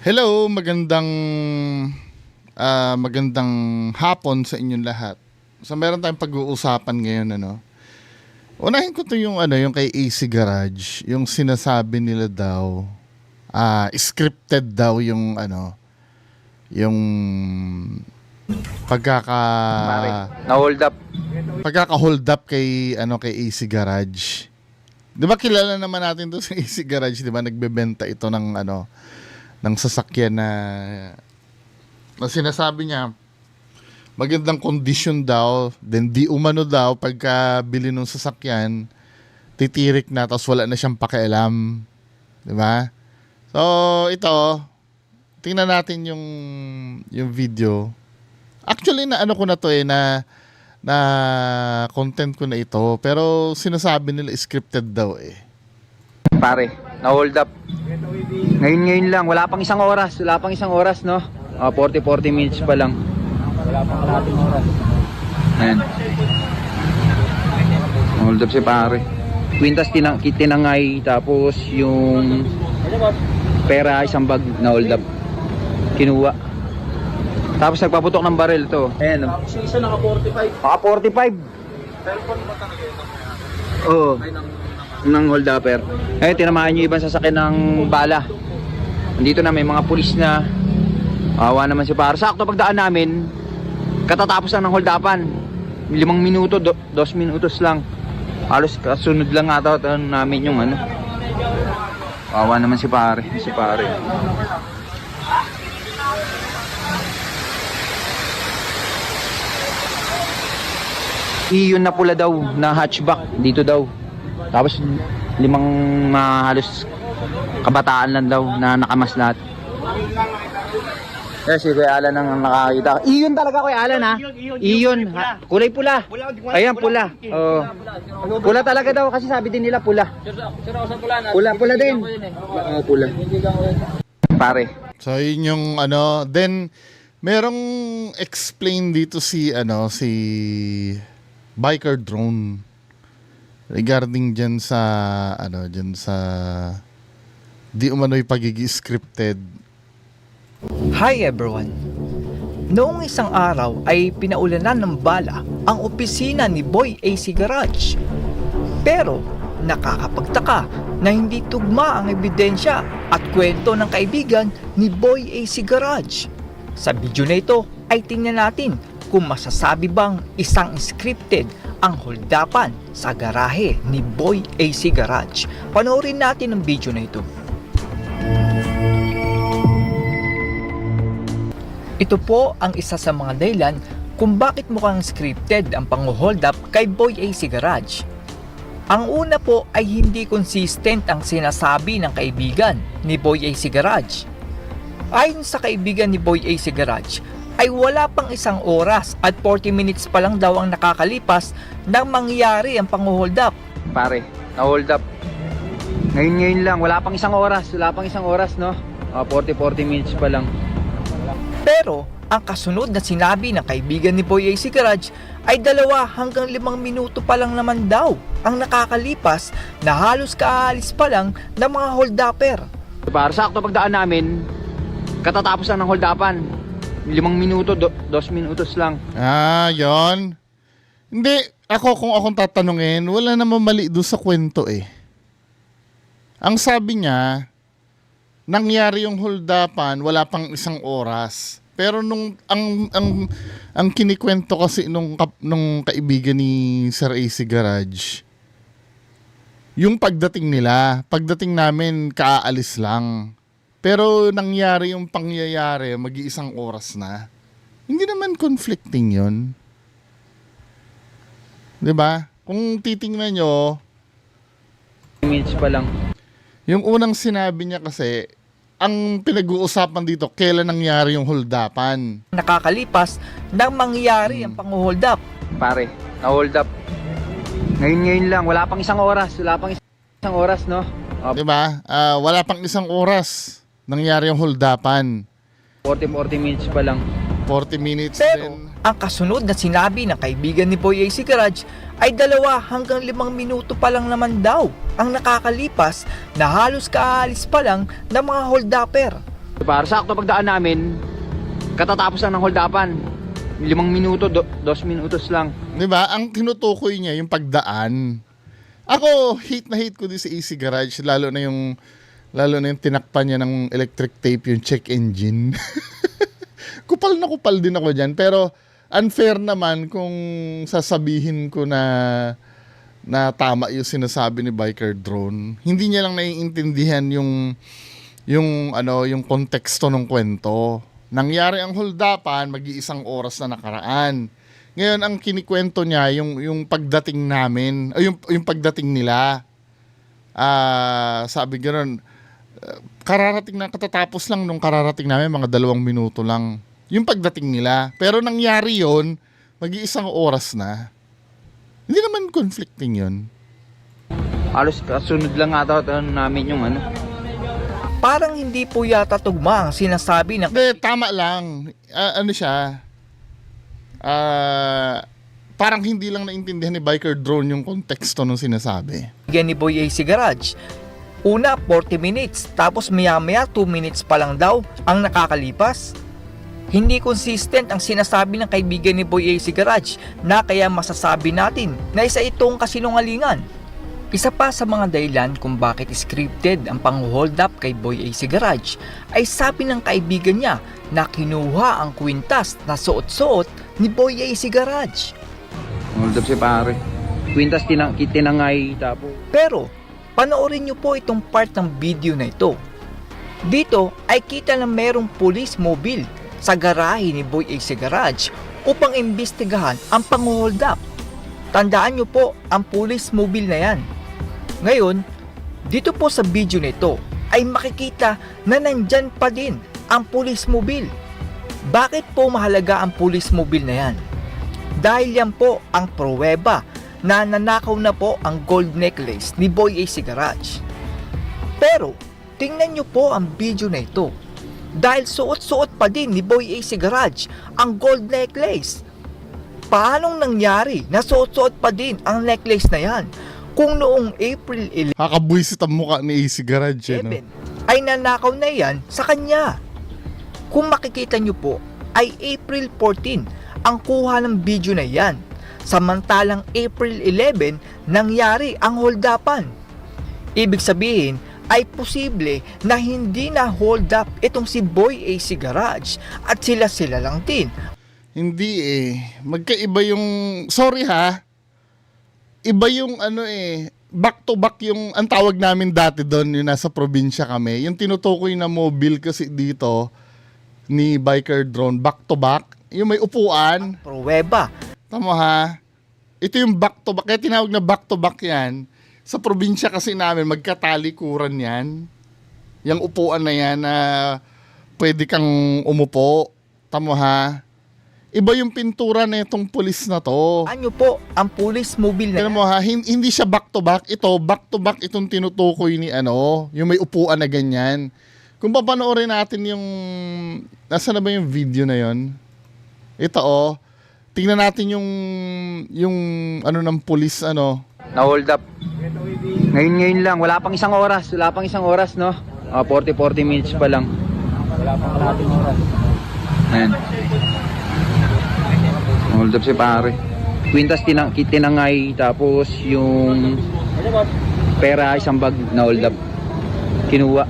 Hello, magandang hapon sa inyong lahat. So meron tayong pag-uusapan ngayon Unahin ko 'to yung kay AC Garage, yung sinasabi nila daw scripted daw yung pagkaka Na-hold up. pagkaka-hold up kay AC Garage. 'Di ba kilala naman natin 'to sa AC Garage, 'di ba? Nagbebenta ito ng sasakyan na sinasabi niya magandang kondisyon daw, then di umano daw pagka bili ng sasakyan, titirik na tapos wala na siyang pakialam. 'Di ba? So, ito, tingnan natin yung video. Actually, ko na to na content ko na ito, pero sinasabi nila scripted daw eh. Pare, na-hold up. Ngayon lang, wala pang isang oras, no? 40 minutes pa lang. Wala pang kalating oras. Ayan. Hold up si pare. Kwintas tinangay, tapos yung pera isang bag na hold up. Kinuha. Tapos nagpaputok ng baril to. Ayan. Isa naka 45. Naka 45. Cellphone ba talaga yun? Oo. Ng hold upper. Eh, tinamaan yung ibang sasakyan ng bala. Nandito na may mga pulis na. Awa naman si pare. Sakto pagdaan namin, katatapos lang ng hold upan. 5 minuto, 2 minutos lang. Halos kasunod lang ata namin yung Awa naman si pare. Iyon na pula daw, na hatchback dito daw. Tapos 5 halos kabataan lang daw na nakamas lahat. Eh, si Kuya Alan ang nakakita. Iyon talaga, Kuya Alan, ha? Iyon. Kulay pula. Ayan, pula. Oh. Pula talaga daw kasi sabi din nila pula. Pula din. Oo, pula. Pare. So yun yung then merong explain dito si Biker Drone regarding dyan sa di umano'y pagiging scripted. Hi everyone! Noong isang araw ay pinaulanan ng bala ang opisina ni Boy AC Garage. Pero nakakapagtaka na hindi tugma ang ebidensya at kwento ng kaibigan ni Boy AC Garage. Sa video na ito ay tingnan natin kung masasabi bang isang scripted ang holdapan sa garahe ni Boy AC Garage. Panoorin natin ang video na ito. Ito po ang isa sa mga dahilan kung bakit mukhang scripted ang pang-hold up kay Boy AC Garage. Ang una po ay hindi consistent ang sinasabi ng kaibigan ni Boy AC Garage. Ayon sa kaibigan ni Boy AC Garage, ay wala pang 1 oras at 40 minutes pa lang daw ang nakakalipas nang mangyari ang pang-hold up. Pare, na-hold up. Ngayon lang, wala pang isang oras, no? 40 minutes pa lang. Pero ang kasunod na sinabi ng kaibigan ni Boy AC Garage ay 2 hanggang 5 minuto pa lang naman daw ang nakakalipas na halos kaalis pa lang ng mga hold-upper. Para sakto pagdaan namin, katatapos lang ng hold upan. 5 minuto, 2 minutos lang. Yon. Hindi, kung akong tatanungin, wala namang mali doon sa kwento eh. Ang sabi niya, nangyari yung holdapan, wala pang 1 oras. Pero ang kinikwento kasi nung kaibigan ni Sir AC Garage, yung pagdating namin kaalis lang. Pero nangyari yung pangyayari, mag-1 oras na. Hindi naman conflicting yun. 'Di ba? Kung titingnan nyo, Minutes pa lang. yung unang sinabi niya kasi, ang pinag-uusapan dito, kailan nangyari yung holdapan. Nakakalipas nang mangyari ang pang-hold up. Pare, na-hold up. Ngayon lang, wala pang 1 oras, no? 'Di ba? Wala pang 1 oras nangyari yung holdapan. 40 minutes pa lang. 40 minutes Pero din. ang kasunod na sinabi ng kaibigan ni Boy AC Garage ay 2 hanggang 5 minuto pa lang naman daw ang nakakalipas na halos kaalis pa lang ng mga hold-upper. Para sakto pagdaan namin, katatapos lang ng hold-upan. 5 minuto, 2 minutos lang. 'Di ba? Ang tinutukoy niya yung pagdaan. Ako, hate na hate ko din sa AC Garage, lalo na yung tinakpan niya ng electric tape yung check engine. Kupal na kupal din ako diyan, pero unfair naman kung sasabihin ko na tama yung sinasabi ni Biker Drone. Hindi niya lang naiintindihan yung konteksto ng kwento. Nangyari ang holdapan, mag-iisang oras na nakaraan. Ngayon, ang kinikwento niya, yung pagdating namin, o yung pagdating nila. Sabi gano'n, kararating na, katatapos lang nung kararating namin, mga 2 minuto lang. Yung pagdating nila. Pero nangyari yon, mag-iisang oras na. Hindi naman conflicting yun. Halos kasunod lang ata namin yung ano. Parang hindi po yata tugma ang sinasabi ng Hindi, tama lang. Parang hindi lang naintindihan ni Biker Drone yung konteksto ng sinasabi. kaibigan ni Boy AC Garage. Una, 40 minutes, tapos maya-maya 2 minutes pa lang daw ang nakakalipas. Hindi consistent ang sinasabi ng kaibigan ni Boy AC Garage na kaya masasabi natin na isa itong kasinungalingan. Isa pa sa mga dahilan kung bakit scripted ang pang-hold up kay Boy AC Garage ay sabi ng kaibigan niya na kinuha ang kwintas na suot-suot ni Boy AC Garage. Hold up si pare. Quintas tinangay tapos. Pero panoorin niyo po itong part ng video na ito. Dito ay kita na merong police mobile sa garahe ni Boy AC Garage upang imbestigahan ang pang-hold up. Tandaan niyo po ang police mobile na yan. Ngayon, dito po sa video nito ay makikita na nandyan pa din ang police mobile. Bakit po mahalaga ang police mobile na yan? Dahil yan po ang pruweba na nanakaw na po ang gold necklace ni Boy AC Garage. Pero, tingnan nyo po ang video na ito. Dahil suot-suot pa din ni Boy AC Garage ang gold necklace. Paanong nangyari na suot-suot pa din ang necklace na yan? Kung noong April 11 Kakabwisit ang mukha ni AC Garage. No? ay nanakaw na yan sa kanya. Kung makikita nyo po, ay April 14 ang kuha ng video na yan. Samantalang April 11 nangyari ang holdapan. Ibig sabihin ay posible na hindi na hold up itong si Boy AC Garage at sila lang din. Hindi magkaiba yung, sorry ha, iba yung back to back yung, ang tawag namin dati doon, yung nasa probinsya kami, yung tinutukoy na mobile kasi dito ni Biker Drone, back to back, yung may upuan. Pruweba. Tama ha, ito yung back to back, kaya tinawag na back to back yan. Sa probinsya kasi namin, magkatalikuran yan. Yung upuan na yan na pwede kang umupo. Tama ha, iba yung pintura na itong pulis na to. Ano po ang police mobile na Tignan mo ha, hindi siya back to back. Ito, back to back itong tinutukoy ni yung may upuan na ganyan. Kung papanoorin natin yung, nasa na ba yung video na yon? Ito tingnan natin yung ng pulis Na hold up. Ngayon lang, wala pang isang oras, no? 40 minutes pa lang. Wala pang kalating oras. Ayan. Hold up si pare. Quintas tinangay tapos yung pera isang bag na hold up. Kinuha.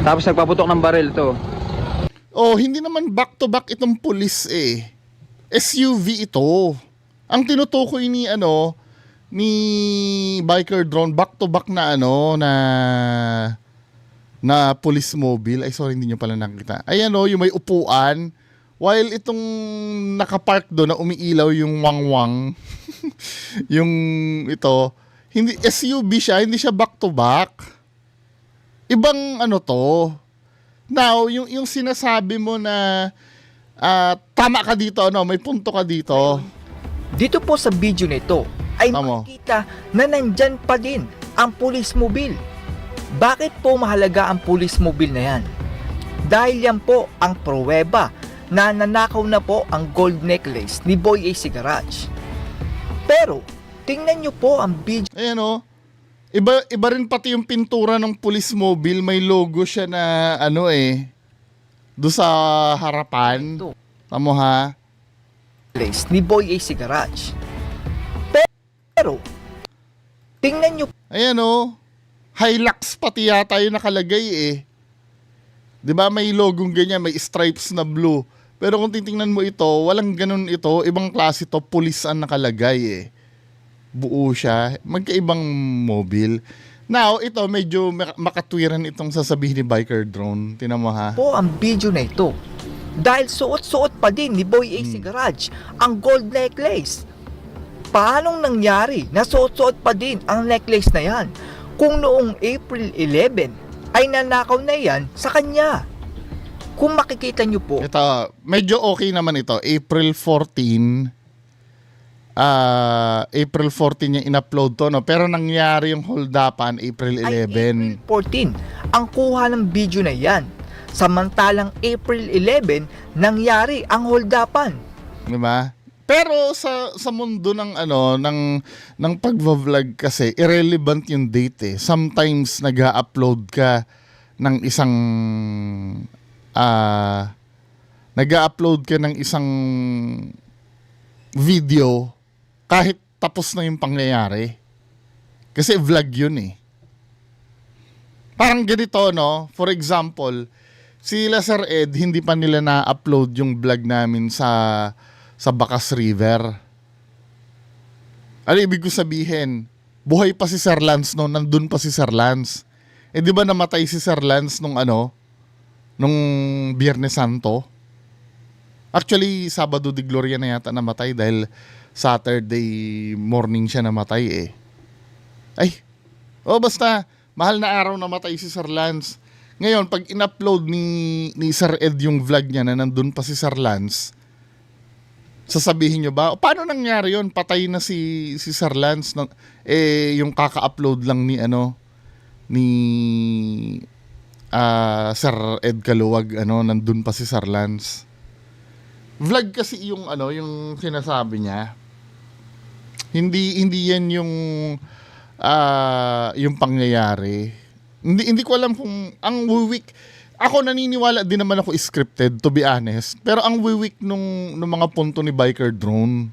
Tapos nagpaputok ng baril to. Oh, hindi naman back to back itong pulis SUV ito. Ang tinutukoy ni ni Biker Drone, back to back na na police mobile. Ay sorry, hindi nyo pala nakita. Ay yung may upuan. While itong nakapark doon na umiilaw yung wangwang, yung ito, hindi SUV siya, hindi siya back to back. Ibang to. Now, yung sinasabi mo na tama ka dito, may punto ka dito. Dito po sa video nito ay Tama. makikita na nandyan pa din ang police mobile. Bakit po mahalaga ang police mobile na yan? Dahil yan po ang pruweba na nanakaw na po ang gold necklace ni Boy AC Garage. Pero, tingnan nyo po ang video. Ayan Iba rin pati yung pintura ng police mobile, may logo siya na ano do sa harapan. Ito, Tamo ha? place ni Boy AC Garage. Pero, tingnan nyo Ayan Hilux pati yata yung nakalagay 'Di ba may logong ganyan, may stripes na blue. Pero kung titingnan mo ito, walang ganun ito. Ibang klase to, police ang nakalagay Buo siya. Magkaibang mobile. Now, ito medyo makatwiran itong sasabihin ni Biker Drone. Tinan mo ha? po ang video na ito. Dahil suot-suot pa din ni Boy AC Garage ang gold necklace. Paanong nangyari na suot-suot pa din ang necklace na yan kung noong April 11 ay nanakaw na yan sa kanya? Kung makikita nyo po, Ito, medyo okay naman ito. April 14 niya in-upload to, no? Pero nangyari yung hold-upan April ay 11. April 14 ang kuha ng video na yan. Samantalang April 11 nangyari ang hold-upan. Di ba? Pero sa mundo ng ng pagvo-vlog kasi irrelevant yung date Sometimes nag-upload ka ng isang video kahit tapos na yung pangyayari. Kasi vlog yun Parang ganito, no? For example, sila Sir Ed, hindi pa nila na-upload yung vlog namin sa Bacas River. Ano ibig ko sabihin? Buhay pa si Sir Lance nandun pa si Sir Lance. Di ba namatay si Sir Lance nung Biyernes Santo? Actually, Sabado de Gloria na yata namatay dahil Saturday morning siya namatay basta mahal na araw namatay si Sir Lance. Ngayon, pag in-upload ni Sir Ed yung vlog niya na nandun pa si Sir Lance, sasabihin nyo ba, paano nangyari yun? Patay na si Sir Lance. Yung kaka-upload lang ni Sir Ed Kaluwag, nandun pa si Sir Lance. Vlog kasi yung sinasabi niya. Hindi yan yung pangyayari. Hindi ko alam kung ang wiwik. Ako naniniwala din naman ako scripted, to be honest. Pero ang wiwik nung mga punto ni Biker Drone,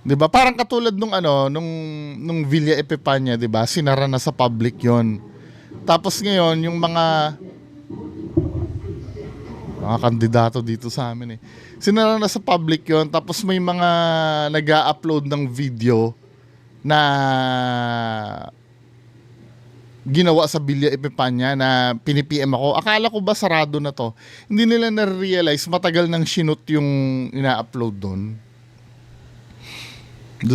'di ba? Parang katulad nung Villa Epipanya, 'di ba? Sinara na sa public 'yon. Tapos ngayon yung mga kandidato dito sa amin sinara na sa public 'yon, tapos may mga nag-a-upload ng video na ginawa sa Villa Epipanya na pinipm ako. Akala ko ba sarado na to? Hindi nila na-realize matagal nang sinut yung ina-upload doon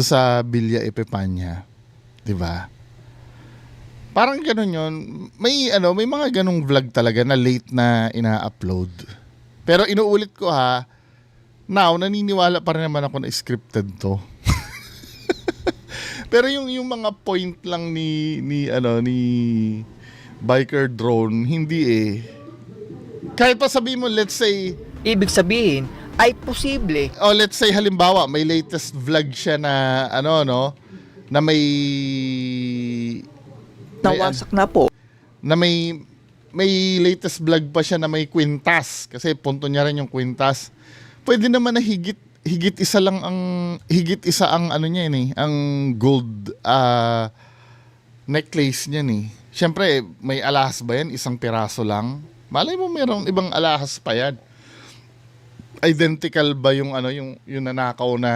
sa Villa Epipanya. 'Di ba? Parang gano'n yun. May mga ganong vlog talaga na late na ina-upload. Pero inuulit ko now naniniwala pa rin naman ako na scripted to. Pero yung mga point lang ni Biker Drone, hindi Kahit pa sabihin mo, let's say, Ibig sabihin ay posible let's say halimbawa, may latest vlog siya na na may nawasak na po. na may latest vlog pa siya na may kwintas kasi punto niya rin yung kwintas. Pwede naman na higit isa ang niya ang gold necklace niya Siyempre, may alahas ba yan? Isang piraso lang? Malay mo mayroong ibang alahas pa yan. Identical ba yung nanakaw na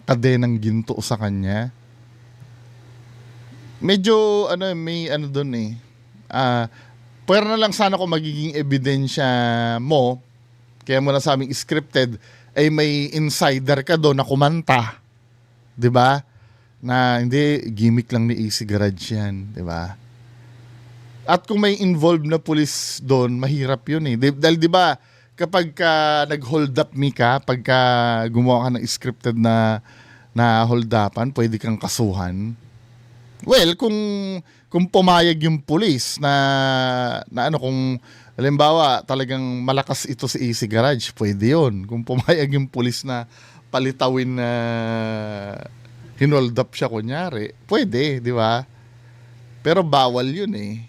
kadenang ginto sa kanya? Medyo may doon pwera na lang sana kung magiging ebidensya mo, kaya mo na sa aming scripted, ay may insider ka doon na kumanta. 'Di ba? Na hindi, gimmick lang ni AC Garage yan. 'Di ba? At kung may involved na pulis doon, mahirap yun Dahil 'di ba, kapag nag-hold up me ka, pagka gumawa ka ng scripted na hold-upan, pwede kang kasuhan. Well, kung pumayag yung pulis na kung halimbawa talagang malakas ito si AC Garage, pwede yun. Kung pumayag yung pulis na palitawin na hinold up siya kunyari, pwede, di ba? Pero bawal yun eh.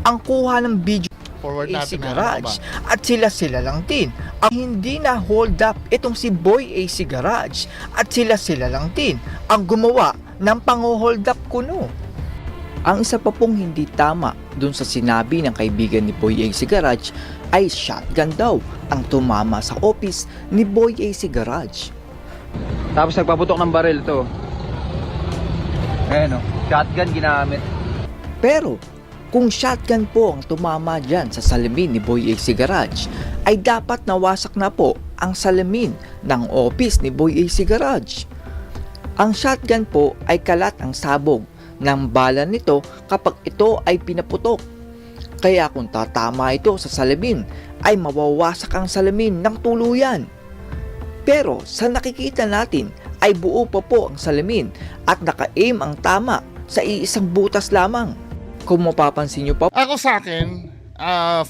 ang kuha ng video Forward AC natin na Garage at sila lang din ang hindi na hold up itong si Boy AC Garage at sila lang din ang gumawa ng pang-hold up kuno. Ang isa pa pong hindi tama dun sa sinabi ng kaibigan ni Boy AC Garage ay shotgun daw ang tumama sa office ni Boy AC Garage. Tapos nagpaputok ng baril to. Ayan o, shotgun ginamit. Pero kung shotgun po ang tumama dyan sa salamin ni Boy AC Garage, ay dapat nawasak na po ang salamin ng office ni Boy AC Garage. Ang shotgun po ay kalat ang sabog ng bala nito kapag ito ay pinaputok. Kaya kung tatama ito sa salamin, ay mawawasak ang salamin ng tuluyan. Pero sa nakikita natin ay buo pa po ang salamin at naka-aim ang tama sa iisang butas lamang. Kung mapapansin nyo pa, Ako sa akin,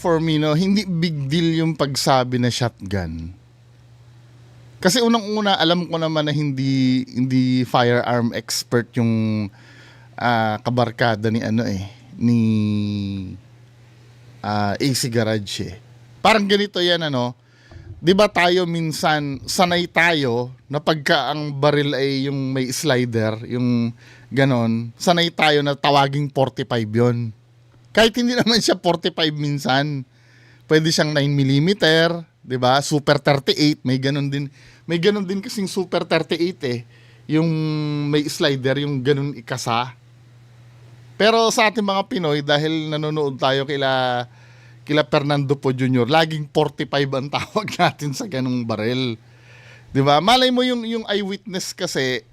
for me, no, hindi big deal yung pagsabi na shotgun. Kasi unang-una, alam ko naman na hindi firearm expert yung kabarkada ni AC Garage eh. Parang ganito yan, 'di ba tayo minsan sanay tayo na pagka ang baril ay yung may slider, yung ganon, sanay tayo na tawaging 45 yon. Kahit hindi naman siya 45 minsan. Pwede siyang 9mm, 'di ba? Super 38, may ganon din. May ganon din kasing Super 38 eh. Yung may slider, yung ganon ikasa. Pero sa ating mga Pinoy, dahil nanonood tayo kila Fernando Po Jr., laging 45 ang tawag natin sa ganung baril. 'Di ba? Malay mo yung eyewitness kasi,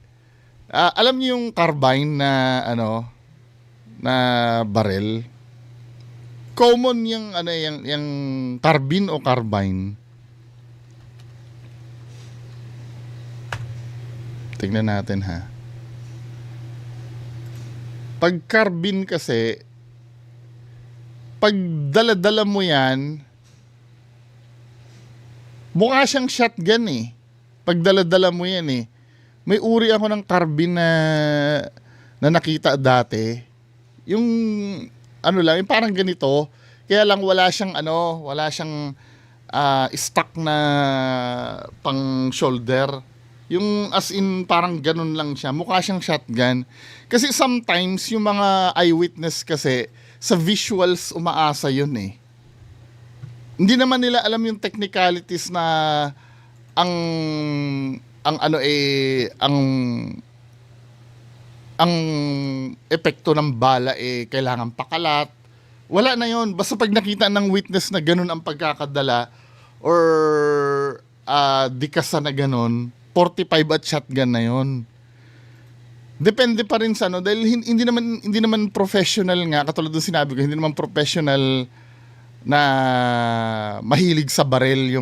alam niyo yung carbine na na baril. Common yung carbine o carbine. Tingnan natin ha. Pag carbine kasi, pag dala-dala mo yan, mukha siyang shotgun eh. Pag dala-dala mo yan eh. May uri ako ng carbine na nakita dati. Yung yung parang ganito. Kaya lang wala siyang stock na pang shoulder. Yung as in parang ganun lang siya. Mukha siyang shotgun. Kasi sometimes yung mga eyewitness kasi sa visuals umaasa yun eh. Hindi naman nila alam yung technicalities na ang epekto ng bala kailangan pakalat. Wala na yun. Basta pag nakita ng witness na ganun ang pagkakadala or dikasa na ganun, 45 at shotgun na yun. Depende pa rin sa dahil hindi naman professional nga, katulad ng sinabi ko, hindi naman professional na mahilig sa baril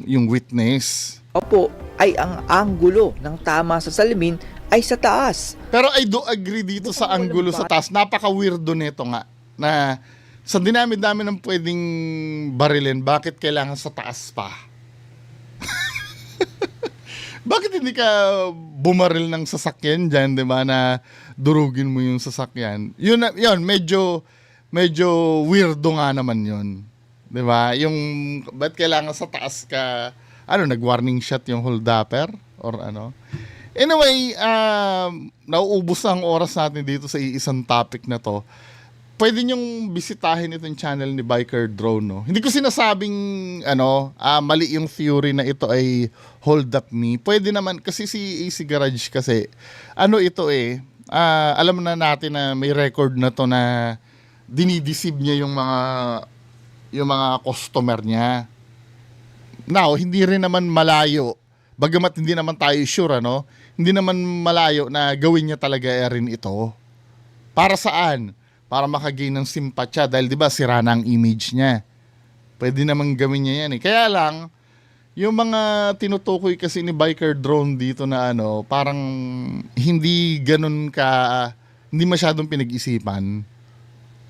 yung witness. opo, ay ang anggulo ng tama sa salamin ay sa taas. Pero I do agree dito sa anggulo sa taas. Napaka-weirdo nito nga na sa dinami-dami ng pwedeng barilin, bakit kailangan sa taas pa? Bakit hindi ka bumaril ng sasakyan dyan, di ba, na durugin mo yung sasakyan? Yun, medyo weirdo nga naman yun. Di ba? Yung, ba't kailangan sa taas ka, nag-warning shot yung hold-upper? Or ano? Anyway, nauubos ang oras natin dito sa isang topic na to. Pwede nyong bisitahin itong channel ni Biker Drone, no? Hindi ko sinasabing, mali yung theory na ito ay hold up me. Pwede naman, kasi si AC Garage kasi, alam na natin na may record na to na dinideceive niya yung mga customer niya. Now, hindi rin naman malayo, bagamat hindi naman tayo sure, hindi naman malayo na gawin niya talaga rin ito. Para saan? Para makagain ng simpatya dahil 'di ba sira na ang image niya. Pwede namang gawin niya yan eh. Kaya lang yung mga tinutukoy kasi ni Biker Drone dito na parang hindi masyadong pinag-isipan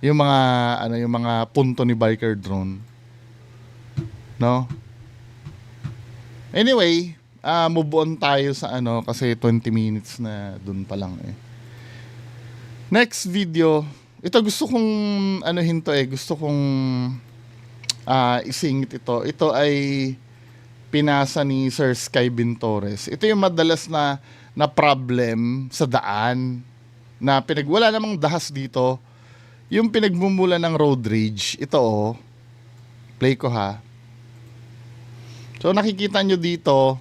yung mga punto ni Biker Drone. No? Anyway, move on tayo sa kasi 20 minutes na dun pa lang eh. Next video, Ito gusto kong anuhin to gusto kong isingit ito. Ito ay pinasa ni Sir Sky Bintores. Ito yung madalas na problem sa daan na wala namang dahas dito. Yung pinagmumula ng road rage. Ito play ko ha. So nakikita nyo dito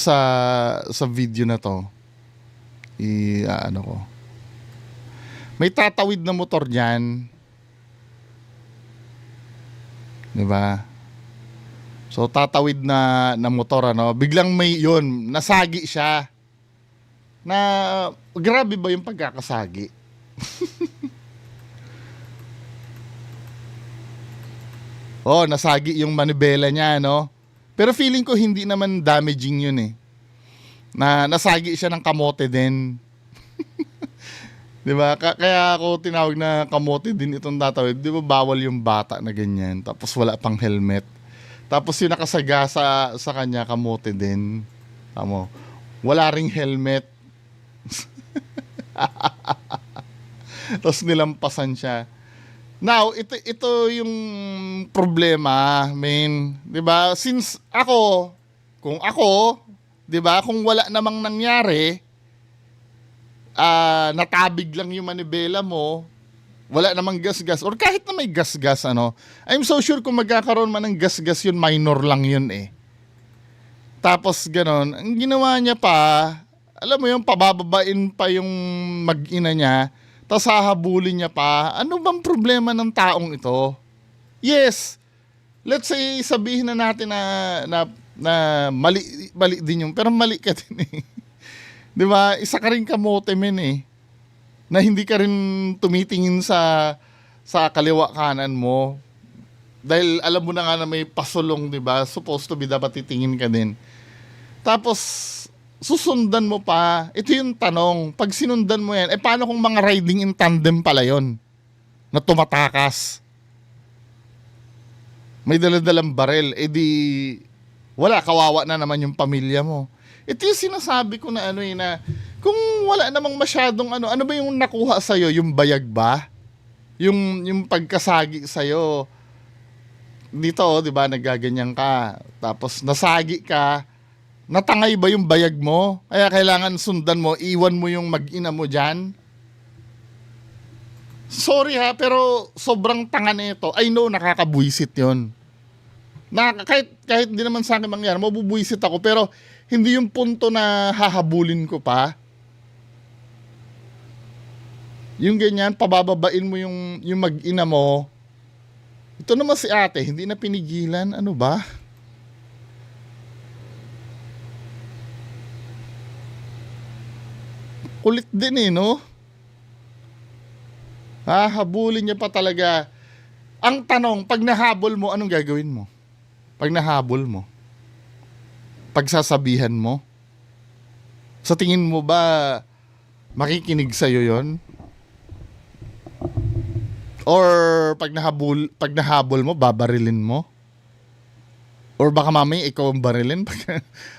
sa video na to. Ano ko. May tatawid na motor diyan. 'Di ba? So tatawid na motor biglang may nasagi siya. Na grabe ba yung pagkakasagi? Nasagi yung manibela niya, Pero feeling ko hindi naman damaging yun nasagi siya ng kamote din. 'Di ba? Kaya ako tinawag na kamote din itong tatawid. 'Di ba bawal yung bata na ganyan, tapos wala pang helmet. Tapos yung nakasaga sa kanya kamote din. Tamo. Wala ring helmet. Tapos nilampasan siya. Now, ito yung problema, man. 'Di ba? Since kung ako, 'di ba, kung wala namang nangyari, natabig lang yung manibela mo, wala namang gas-gas, or kahit na may gas-gas, I'm so sure kung magkakaroon man ng gas-gas yun, minor lang yun Tapos ganon, ang ginawa niya pa, alam mo yung pabababain pa yung mag-ina niya, tapos hahabulin niya pa. Ano bang problema ng taong ito? Yes, let's say sabihin na natin na mali din yung, pero mali ka din Di ba? Isa ka rin kamote men na hindi ka rin tumitingin sa kaliwa kanan mo. Dahil alam mo na nga na may pasulong, di ba? Supposed to be dapat titingin ka din. Tapos susundan mo pa. Ito yung tanong. Pag sinundan mo yan, paano kung mga riding in tandem pala yon na tumatakas? May daladalang barel. Di wala, kawawa na naman yung pamilya mo. Ito yung sinasabi ko na na kung wala namang masyadong ano ba yung nakuha sa'yo? Yung bayag ba? Yung pagkasagi sa'yo. Dito, di ba, nagaganyan ka. Tapos nasagi ka. Natangay ba yung bayag mo? Kaya kailangan sundan mo, iwan mo yung mag-ina mo dyan. Sorry pero sobrang tanga nito. I know, nakakabwisit yon. Kahit di naman sa akin mangyari, mabubwisit ako, pero hindi yung punto na hahabulin ko pa. Yung ganyan, pabababain mo yung mag-ina mo. Ito naman si ate, hindi na pinigilan. Ano ba? Kulit din hahabulin niya pa talaga. Ang tanong, pag nahabol mo, anong gagawin mo? Pag nahabol mo? Pagsasabihan mo? Sa tingin mo ba makikinig sa'yo yon? Or pag nahabol mo, babarilin mo? Or baka mamaya ikaw ang barilin?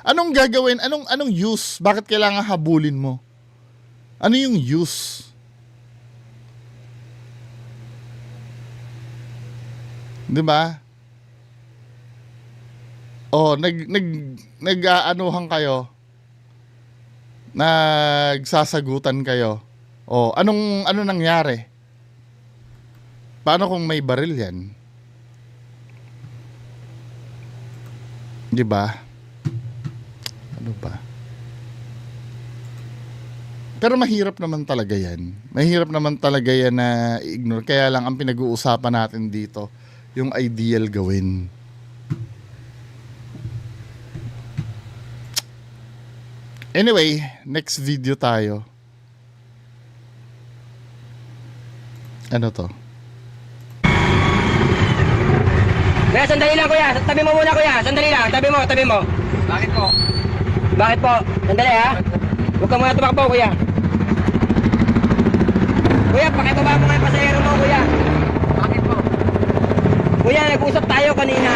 Anong gagawin? Anong use? Bakit kailangan habulin mo? Ano yung use? Di ba? Nag-aanuhan kayo. Nagsasagutan kayo. Ano nangyari? Paano kung may baril yan? Di ba? Ano ba? Pero mahirap naman talaga yan. Mahirap naman talaga yan na ignore. Kaya lang ang pinag-uusapan natin dito, yung ideal gawin. Anyway, next video tayo. Ano to? Kuya, sandali lang kuya. Tabi mo muna kuya. Sandali lang. Tabi mo. Bakit po? Bakit po? Sandali ha. Huwag ka muna tumakbo kuya. Kuya, pakibaba mo nga yung pasahero mo kuya. Bakit po? Kuya, nag-usap tayo kanina.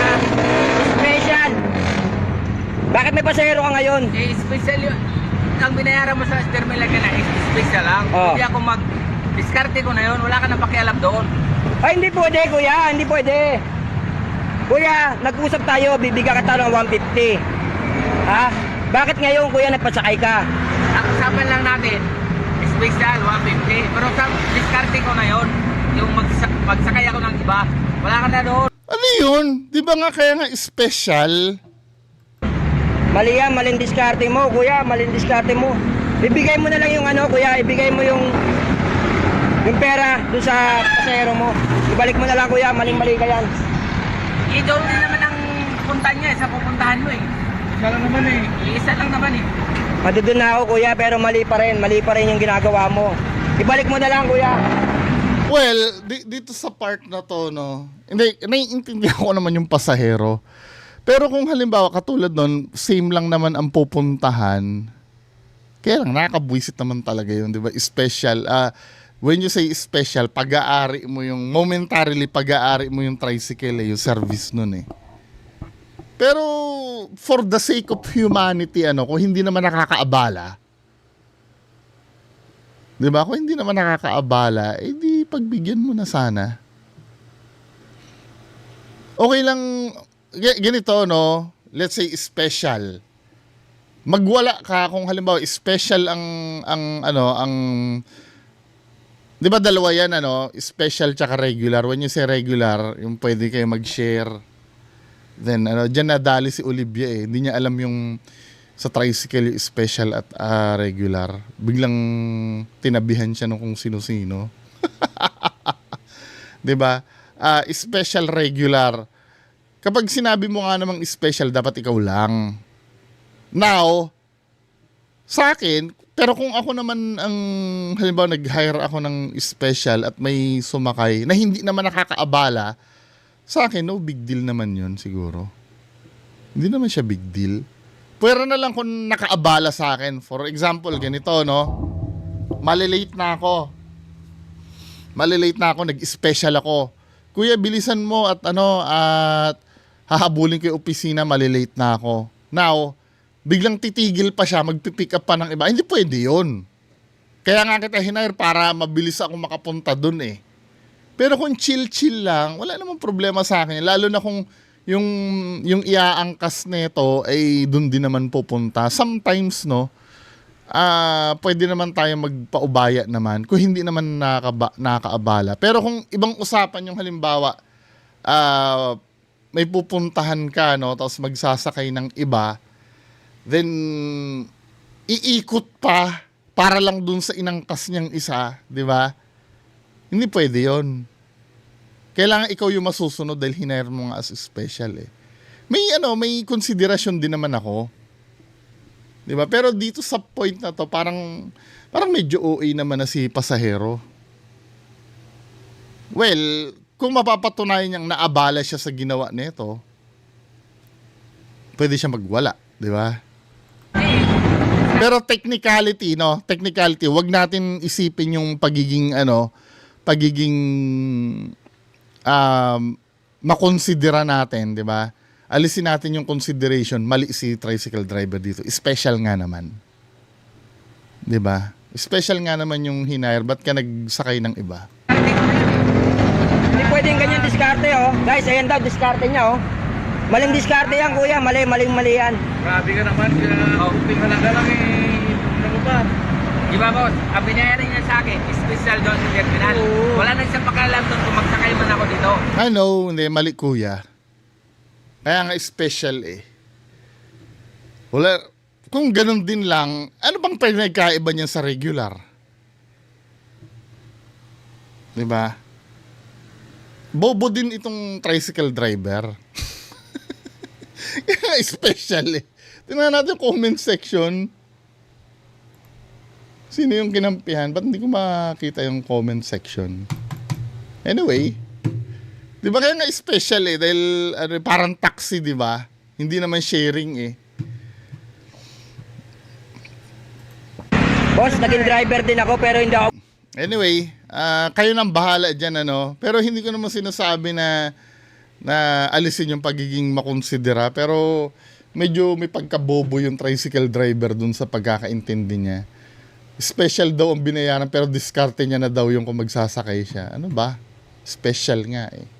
Special. Bakit may pasahero ka ngayon? Special yun. Ang binayaran mo sa terminal ka na, special lang. Oh. Hindi ako diskarte ko na yun. Wala ka na pakialam doon. Ay, hindi pwede, kuya. Hindi pwede. Kuya, nag-usap tayo. Bibigyan ka tayo ng 150. Ha? Bakit ngayon, kuya, nagpasakay ka? Ang usapan lang natin, special, 150. Pero sa diskarte ko na yun. Yung magsakay ako ng iba. Wala ka na doon. Ano yun? Di ba nga kaya nga special? Mali yan, maling diskarte mo, kuya. Maling diskarte mo. Ibigay mo na lang yung ano, kuya. Ibigay mo yung pera doon sa pasahero mo. Ibalik mo na lang, kuya. Maling-mali ka yan. Doon din naman ang punta niya sa pupuntahan mo eh. Isa lang naman eh. Isa lang naman eh. Madudun na ako, kuya, pero mali pa rin. Mali pa rin yung ginagawa mo. Ibalik mo na lang, kuya. Well, dito sa part na to, no, hindi, naiintindihan ko naman yung pasahero. Pero kung halimbawa, katulad nun, same lang naman ang pupuntahan, kaya lang, nakakabwisit naman talaga yun, di ba? Special, when you say special, pag-aari mo yung, momentarily pag-aari mo yung tricycle, yung service nun eh. Pero, for the sake of humanity, kung hindi naman nakakaabala, di ba? Kung hindi naman nakakaabala, di pagbigyan mo na sana. Okay lang, ganito, no? Let's say special. Magwala ka kung halimbawa special ang di ba dalawa yan, special tsaka regular. When you say regular, yung pwede kayo mag-share. Then, dyan nadali si Olivia eh. Hindi niya alam yung sa tricycle yung special at regular. Biglang tinabihan siya nung kung sino-sino. 'Di ba? Special, regular. Kapag sinabi mo nga namang special, dapat ikaw lang. Now, sa akin, pero kung ako naman ang halimbawa nag-hire ako ng special at may sumakay na hindi naman nakakaabala, sa akin no big deal naman 'yun siguro. Hindi naman siya big deal. Pwera na lang kung nakaabala sa akin. For example, ganito, no? Malilate na ako. Nag-special ako. Kuya, bilisan mo at hahabulin ko yung opisina, malilate na ako. Now, biglang titigil pa siya, magpipick up pa ng iba. Hindi pwede yun. Kaya nga kita hinire para mabilis ako makapunta dun eh. Pero kung chill-chill lang, wala namang problema sa akin. Lalo na kung yung iaangkas nito ay doon din naman pupunta. Sometimes, no, pwede naman tayo magpaubaya naman kung hindi naman nakaabala. Pero kung ibang usapan yung halimbawa, may pupuntahan ka, no, tapos magsasakay ng iba, then iikot pa para lang dun sa inangkas niyang isa, di ba? Hindi pwede yon. Kailangan ikaw yung masusunod dahil hinire mo nga as special eh. May konsiderasyon din naman ako. 'Di ba? Pero dito sa point na to, parang medyo OA naman na si pasahero. Well, kung mapapatunayan niyang naabala siya sa ginawa nito, pwede siya magwala, 'di ba? Pero technicality, wag natin isipin yung pagiging makonsidera natin, 'di ba? Alisin natin yung consideration, mali si tricycle driver dito. Special nga naman. 'Di ba? Special nga naman yung hinire, ba't ka nagsakay ng iba? Hindi pwedeng ganyan diskarte, oh. Guys, ayan daw, diskarte niya, oh. Maling diskarte yan, kuya. Mali yan. Grabe ka naman. Uping ka lang eh. Ano ba? Di ba, boss? Ang binayaran niya sa akin, special doon sa terminal. Wala na siyang pakialam doon kung magsakay man ako dito. I know, hindi, mali kuya. Kaya nga special eh. Wala, kung ganun din lang, ano bang pinagkaiba niya sa regular? Diba? Bobo din itong tricycle driver. Kaya special eh. Tingnan natin comment section. Sino yung kinampihan? Ba't hindi ko makita yung comment section? Anyway, di ba kaya nga special eh? Dahil parang taxi, di ba? Hindi naman sharing eh. Boss, naging driver din ako pero hindi ako. Anyway, kayo nang bahala dyan, Pero hindi ko naman sinasabi na alisin yung pagiging makonsidera. Pero medyo may pagkabobo yung tricycle driver dun sa pagkakaintindi niya. Special daw ang binayaran pero diskarte niya na daw yung kung magsasakay siya. Ano ba? Special nga eh.